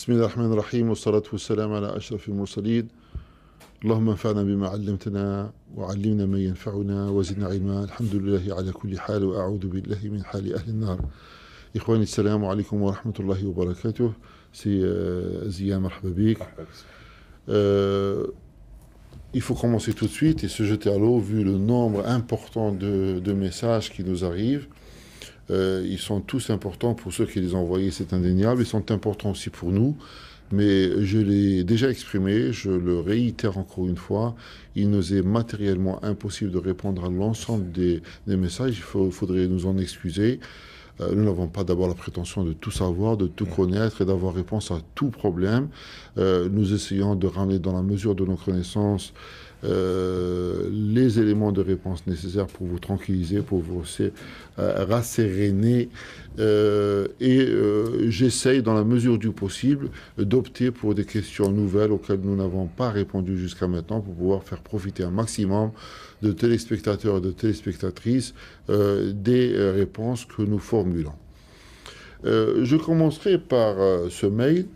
بسم الله الرحمن الرحيم والصلاة والسلام على أشرف المرسلين اللهم انفعنا بما علمتنا وعلمنا ما ينفعنا وزدنا علما الحمد لله على كل حال وأعوذ بالله من حال أهل النار إخواني السلام عليكم ورحمة الله وبركاته c'est Zia Marhaba Bik. Il faut commencer tout de suite et se jeter à l'eau vu le nombre important de messages qui nous arrivent. Ils sont tous importants pour ceux qui les ont envoyés, c'est indéniable. Ils sont importants aussi pour nous. Mais je l'ai déjà exprimé, je le réitère encore une fois. Il nous est matériellement impossible de répondre à l'ensemble des messages. Il faudrait nous en excuser. Nous n'avons pas d'abord la prétention de tout savoir, de tout connaître et d'avoir réponse à tout problème. Nous essayons de ramener dans la mesure de nos connaissances les éléments de réponse nécessaires pour vous tranquilliser, pour vous rasséréner. J'essaye, dans la mesure du possible, d'opter pour des questions nouvelles auxquelles nous n'avons pas répondu jusqu'à maintenant pour pouvoir faire profiter un maximum de téléspectateurs et de téléspectatrices des réponses que nous formulons. Je commencerai par ce mail.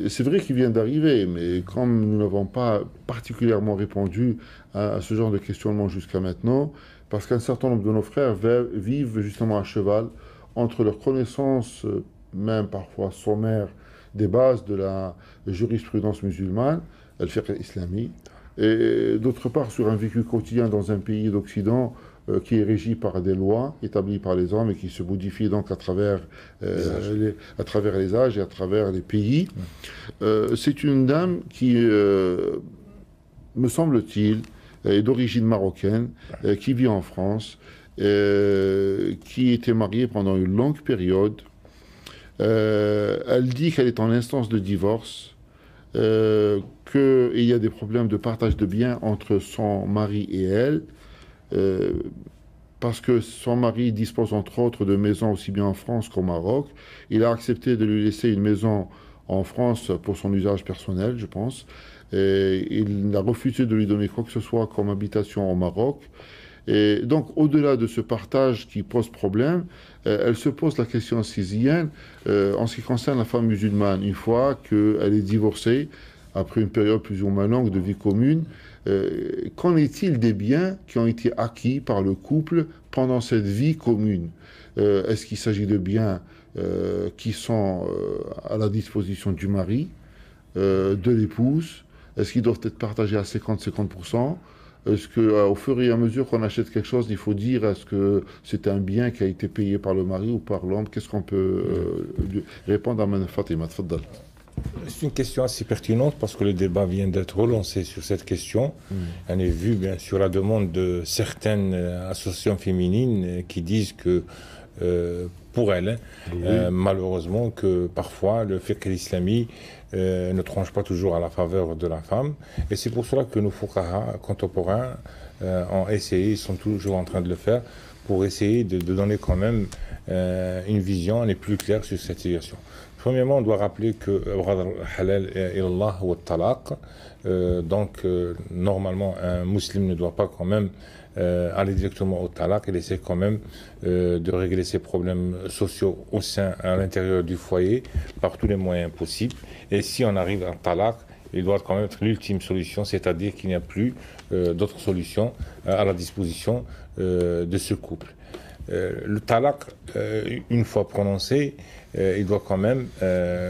C'est vrai qu'il vient d'arriver, mais comme nous n'avons pas particulièrement répondu à ce genre de questionnement jusqu'à maintenant, parce qu'un certain nombre de nos frères vivent justement à cheval entre leur connaissance, même parfois sommaire, des bases de la jurisprudence musulmane, le fiqh islami, et d'autre part sur un vécu quotidien dans un pays d'Occident qui est régi par des lois établies par les hommes et qui se modifient donc à travers les âges et à travers les pays. C'est une dame qui, me semble-t-il, est d'origine marocaine, qui vit en France, qui était mariée pendant une longue période. Elle dit qu'elle est en instance de divorce, qu'il y a des problèmes de partage de biens entre son mari et elle, parce que son mari dispose entre autres de maisons aussi bien en France qu'au Maroc. Il a accepté de lui laisser une maison en France pour son usage personnel, je pense. Et il a refusé de lui donner quoi que ce soit comme habitation au Maroc. Et donc, au-delà de ce partage qui pose problème, elle se pose la question sixième en ce qui concerne la femme musulmane. Une fois qu'elle est divorcée, après une période plus ou moins longue de vie commune, qu'en est-il des biens qui ont été acquis par le couple pendant cette vie commune? Est-ce qu'il s'agit de biens qui sont à la disposition du mari, de l'épouse? Est-ce qu'ils doivent être partagés à 50-50%? Est-ce qu'au fur et à mesure qu'on achète quelque chose, il faut dire est-ce que c'est un bien qui a été payé par le mari ou par l'homme? Qu'est-ce qu'on peut répondre à Mme Fatima? Tfaddal. C'est une question assez pertinente parce que le débat vient d'être relancé sur cette question. On est vu bien sûr la demande de certaines associations féminines qui disent que pour elles, malheureusement, que parfois le fiqh islami ne tranche pas toujours à la faveur de la femme. Et c'est pour cela que nos fuqaha contemporains ont essayé, ils sont toujours en train de le faire, pour essayer de donner quand même une vision plus claire sur cette situation. Premièrement, on doit rappeler que halal ilallah wa talaq. Donc, normalement, un musulman ne doit pas quand même aller directement au talaq. Il essaie quand même de régler ses problèmes sociaux au sein, à l'intérieur du foyer, par tous les moyens possibles. Et si on arrive à talaq, il doit quand même être l'ultime solution, c'est-à-dire qu'il n'y a plus d'autres solutions à la disposition de ce couple. Le talaq, une fois prononcé, il doit quand même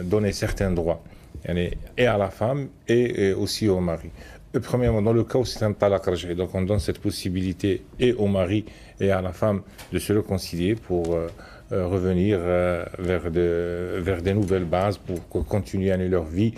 donner certains droits, et à la femme et aussi au mari. Premièrement, dans le cas où c'est un talaq raj'i, donc on donne cette possibilité et au mari et à la femme de se réconcilier pour revenir vers des nouvelles bases, pour continuer à mener leur vie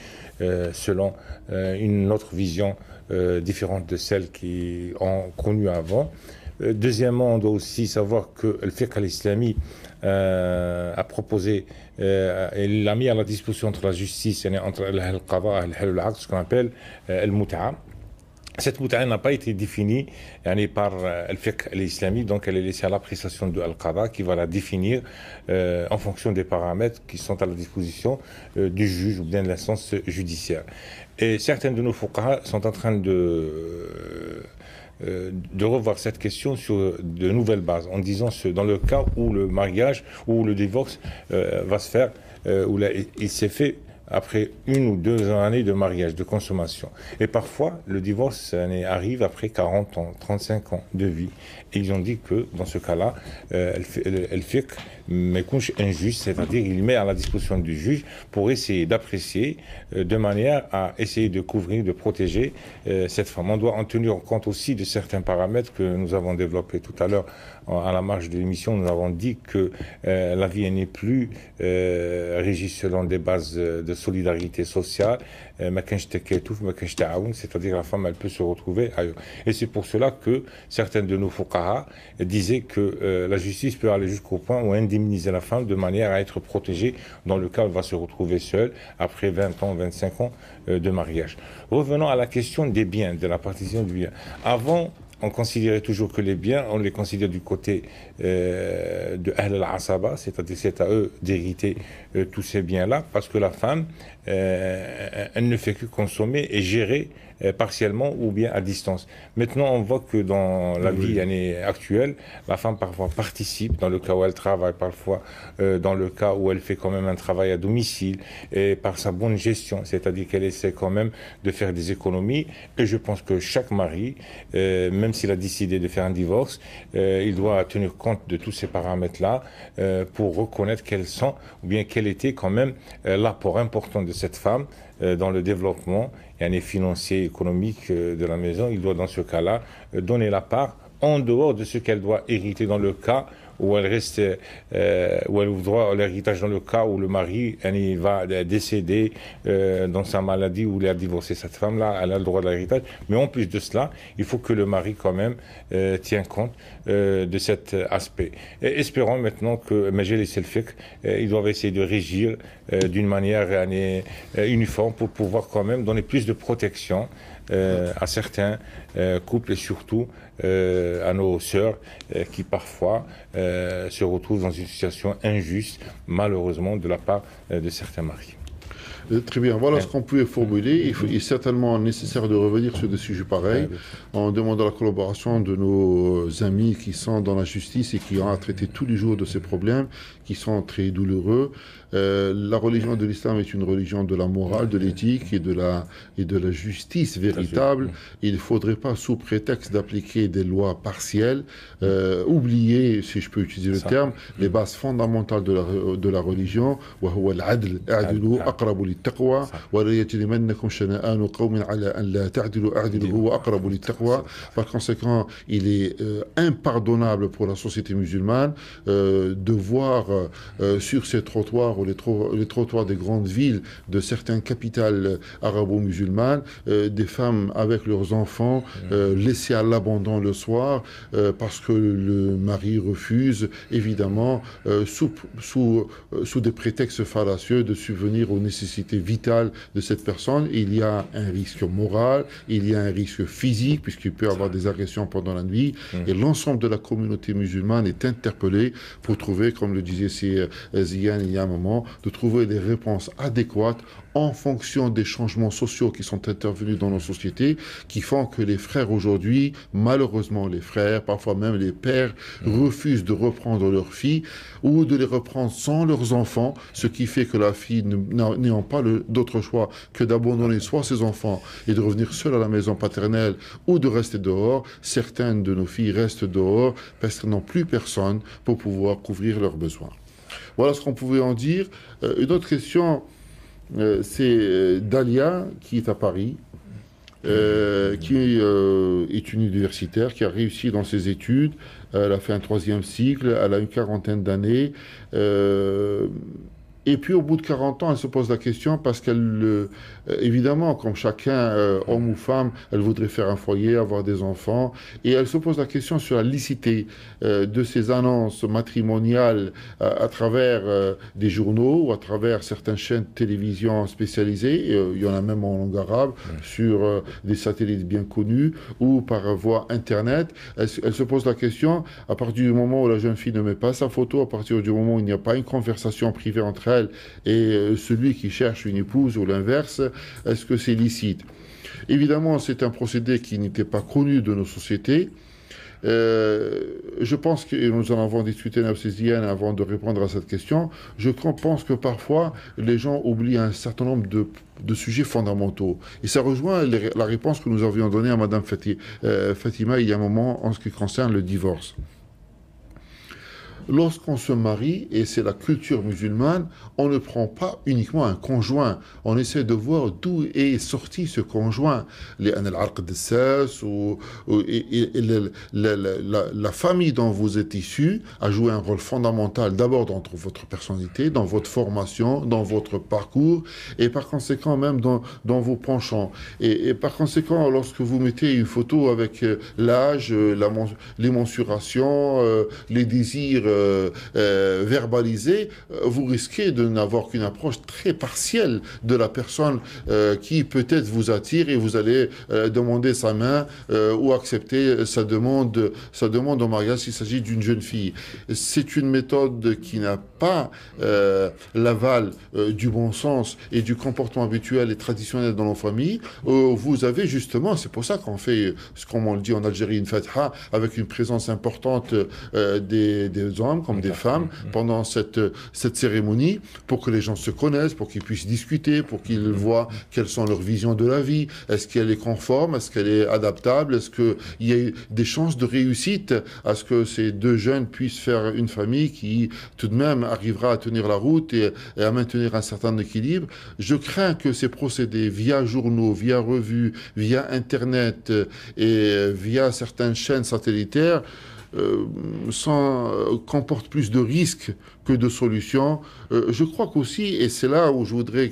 selon une autre vision différente de celle qu'ils ont connue avant. Deuxièmement, on doit aussi savoir que le fiqh al-islami a proposé, il l'a mis à la disposition entre la justice, entre al-qada et al-aqd, ce qu'on appelle al-mut'a. Cette mut'a n'a pas été définie par le fiqh al-islami, donc elle est laissée à l'appréciation de al-qada qui va la définir en fonction des paramètres qui sont à la disposition du juge ou bien de l'instance judiciaire. Et certains de nos fuqaha sont en train de revoir cette question sur de nouvelles bases, en disant que dans le cas où le mariage ou le divorce va se faire, où il s'est fait après 1 ou 2 années de mariage, de consommation. Et parfois, le divorce arrive après 40 ans, 35 ans de vie. Et ils ont dit que, dans ce cas-là, elle fait mais couche injuste, c'est-à-dire il met à la disposition du juge pour essayer d'apprécier de manière à essayer de couvrir, de protéger cette femme. On doit en tenir compte aussi de certains paramètres que nous avons développés tout à l'heure à la marge de l'émission. Nous avons dit que la vie n'est plus régie selon des bases de solidarité sociale, c'est-à-dire la femme elle peut se retrouver ailleurs. Et c'est pour cela que certains de nos fuqaha disaient que la justice peut aller jusqu'au point où indemniser la femme de manière à être protégée dans le cas où elle va se retrouver seule après 20 ans, 25 ans de mariage. Revenons à la question des biens, de la partition du bien. Avant, on considérait toujours que les biens, on les considère du côté de Ahl al-Asaba, c'est-à-dire c'est à eux d'hériter tous ces biens-là, parce que la femme, elle ne fait que consommer et gérer partiellement ou bien à distance. Maintenant, on voit que dans la vie actuelle, la femme parfois participe, dans le cas où elle travaille, parfois dans le cas où elle fait quand même un travail à domicile, et par sa bonne gestion, c'est-à-dire qu'elle essaie quand même de faire des économies. Et je pense que chaque mari, même s'il a décidé de faire un divorce, il doit tenir compte de tous ces paramètres-là pour reconnaître quels sont, ou bien quel était quand même l'apport important de cette femme dans le développement financier, économique de la maison. Il doit dans ce cas-là donner la part en dehors de ce qu'elle doit hériter dans le cas où elle reste, où elle ouvre droit à l'héritage dans le cas où le mari va décéder dans sa maladie ou il a divorcé. Cette femme-là, elle a le droit de l'héritage. Mais en plus de cela, il faut que le mari quand même tienne compte de cet aspect. Et espérons maintenant que Majel et Selfik, ils doivent essayer de régir d'une manière uniforme pour pouvoir quand même donner plus de protection à certains couples et surtout à nos sœurs qui parfois se retrouvent dans une situation injuste, malheureusement, de la part de certains maris. Très bien, voilà ce qu'on pouvait formuler. Il est certainement nécessaire de revenir sur des sujets pareils en demandant la collaboration de nos amis qui sont dans la justice et qui ont à traiter tous les jours de ces problèmes qui sont très douloureux. La religion de l'islam est une religion de la morale, de l'éthique et de la justice véritable. Il ne faudrait pas, sous prétexte d'appliquer des lois partielles, oublier, si je peux utiliser le terme, les bases fondamentales de la religion. Par conséquent, il est impardonnable pour la société musulmane de voir sur ces trottoirs ou les trottoirs des grandes villes de certaines capitales arabo-musulmanes des femmes avec leurs enfants laissées à l'abandon le soir parce que le mari refuse, évidemment, sous des prétextes fallacieux, de subvenir aux nécessités vitales de cette personne. Il y a un risque moral, il y a un risque physique, puisqu'il peut y avoir des agressions pendant la nuit, et l'ensemble de la communauté musulmane est interpellée pour trouver, comme le disait Ziane il y a un moment, de trouver des réponses adéquates en fonction des changements sociaux qui sont intervenus dans nos sociétés, qui font que les frères aujourd'hui, malheureusement les frères, parfois même les pères, refusent de reprendre leurs filles ou de les reprendre sans leurs enfants, ce qui fait que la fille, n'ayant pas d'autre choix que d'abandonner soit ses enfants et de revenir seule à la maison paternelle ou de rester dehors, certaines de nos filles restent dehors parce qu'elles n'ont plus personne pour pouvoir couvrir leurs besoins. Voilà ce qu'on pouvait en dire. Une autre question, c'est Dalia, qui est à Paris, qui est une universitaire, qui a réussi dans ses études. Elle a fait un 3e cycle, elle a une 40aine d'années. Et puis au bout de 40 ans, elle se pose la question parce qu'elle, évidemment, comme chacun, homme ou femme, elle voudrait faire un foyer, avoir des enfants. Et elle se pose la question sur la licité de ces annonces matrimoniales à travers des journaux ou à travers certaines chaînes de télévision spécialisées. Il y en a même en langue arabe, sur des satellites bien connus ou par voie Internet. Elle se pose la question, à partir du moment où la jeune fille ne met pas sa photo, à partir du moment où il n'y a pas une conversation privée entre elles et celui qui cherche une épouse ou l'inverse, est-ce que c'est licite? Évidemment, c'est un procédé qui n'était pas connu de nos sociétés. Je pense que et nous en avons discuté avant de répondre à cette question. Je pense que parfois les gens oublient un certain nombre de sujets fondamentaux. Et ça rejoint la réponse que nous avions donnée à Madame Fatima il y a un moment en ce qui concerne le divorce. Lorsqu'on se marie, et c'est la culture musulmane, on ne prend pas uniquement un conjoint. On essaie de voir d'où est sorti ce conjoint. La famille dont vous êtes issu a joué un rôle fondamental d'abord dans votre personnalité, dans votre formation, dans votre parcours, et par conséquent même dans vos penchants. Et par conséquent, lorsque vous mettez une photo avec l'âge, les mensurations, les désirs verbalisé, vous risquez de n'avoir qu'une approche très partielle de la personne qui peut-être vous attire et vous allez demander sa main ou accepter sa demande au mariage s'il s'agit d'une jeune fille. C'est une méthode qui n'a pas l'aval du bon sens et du comportement habituel et traditionnel dans nos familles. Vous avez justement, c'est pour ça qu'on fait, comme on le dit en Algérie, une fatha avec une présence importante des hommes comme des femmes pendant cette cérémonie pour que les gens se connaissent, pour qu'ils puissent discuter, pour qu'ils voient quelles sont leurs visions de la vie. Est-ce qu'elle est conforme? Est-ce qu'elle est adaptable? Est-ce qu'il y a des chances de réussite à ce que ces deux jeunes puissent faire une famille qui tout de même arrivera à tenir la route et à maintenir un certain équilibre? Je crains que ces procédés via journaux, via revues, via Internet et via certaines chaînes satellitaires comporte plus de risques que de solutions. Je crois qu'aussi, et c'est là où je voudrais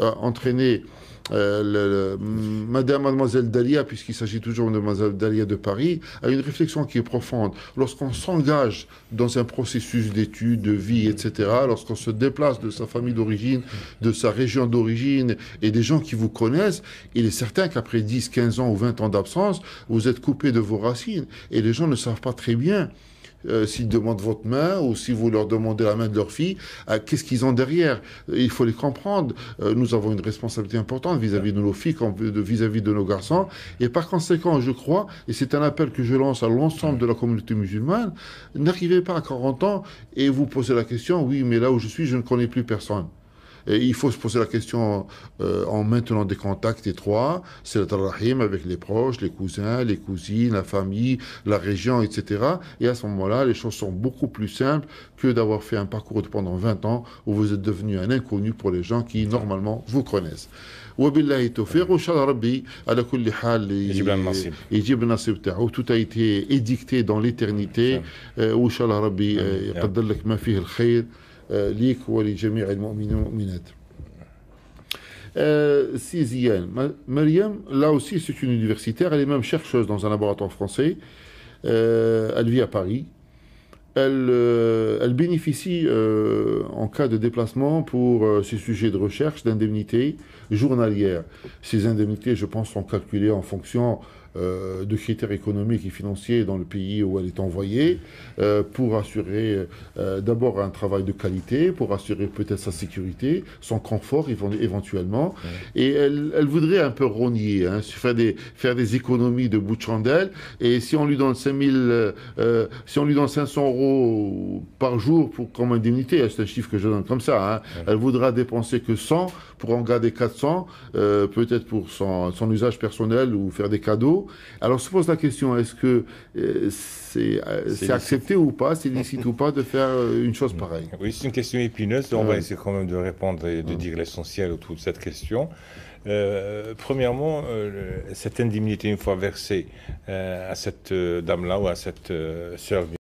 entraîner Mademoiselle Dalia, puisqu'il s'agit toujours de Mademoiselle Dalia de Paris, a une réflexion qui est profonde. Lorsqu'on s'engage dans un processus d'études, de vie, etc., lorsqu'on se déplace de sa famille d'origine, de sa région d'origine et des gens qui vous connaissent, il est certain qu'après 10, 15 ans ou 20 ans d'absence, vous êtes coupé de vos racines et les gens ne savent pas très bien s'ils demandent votre main ou si vous leur demandez la main de leur fille, qu'est-ce qu'ils ont derrière? Il faut les comprendre. Nous avons une responsabilité importante vis-à-vis de nos filles, vis-à-vis de nos garçons. Et par conséquent, je crois, et c'est un appel que je lance à l'ensemble de la communauté musulmane, n'arrivez pas à 40 ans et vous posez la question, oui, mais là où je suis, je ne connais plus personne. Et il faut se poser la question en maintenant des contacts étroits, c'est le rahim avec les proches, les cousins, les cousines, la famille, la région, etc. Et à ce moment-là, les choses sont beaucoup plus simples que d'avoir fait un parcours pendant 20 ans où vous êtes devenu un inconnu pour les gens qui, normalement, vous connaissent. وبالله التوفيق وان شاء الله ربي على كل حال يجيب النصيب تاعو. Tout a été édicté dans l'éternité وان شاء الله ربي يقدر لك ما فيه الخير ليك ولجميع المؤمنين والمؤمنات. Siziane, Mariam, là aussi c'est une universitaire, elle est même chercheuse dans un laboratoire français, elle vit à Paris. Elle bénéficie en cas de déplacement pour ses sujets de recherche d'indemnités journalières. Ces indemnités, je pense, sont calculées en fonction de critères économiques et financiers dans le pays où elle est envoyée, pour assurer d'abord un travail de qualité, pour assurer peut-être sa sécurité, son confort éventuellement. Et elle voudrait un peu rogner, hein, faire des économies de bout de chandelle. Et si on lui donne 500 euros par jour comme indemnité, c'est un chiffre que je donne comme ça, hein, elle voudra dépenser que 100 pour en garder 400, peut-être pour son usage personnel ou faire des cadeaux. Alors se pose la question, est-ce que c'est accepté ou pas, c'est licite ou pas de faire une chose pareille? Oui, c'est une question épineuse, on va essayer quand même de répondre et de dire l'essentiel autour de cette question. Premièrement, cette indemnité, une fois versée à cette dame-là ou à cette sœur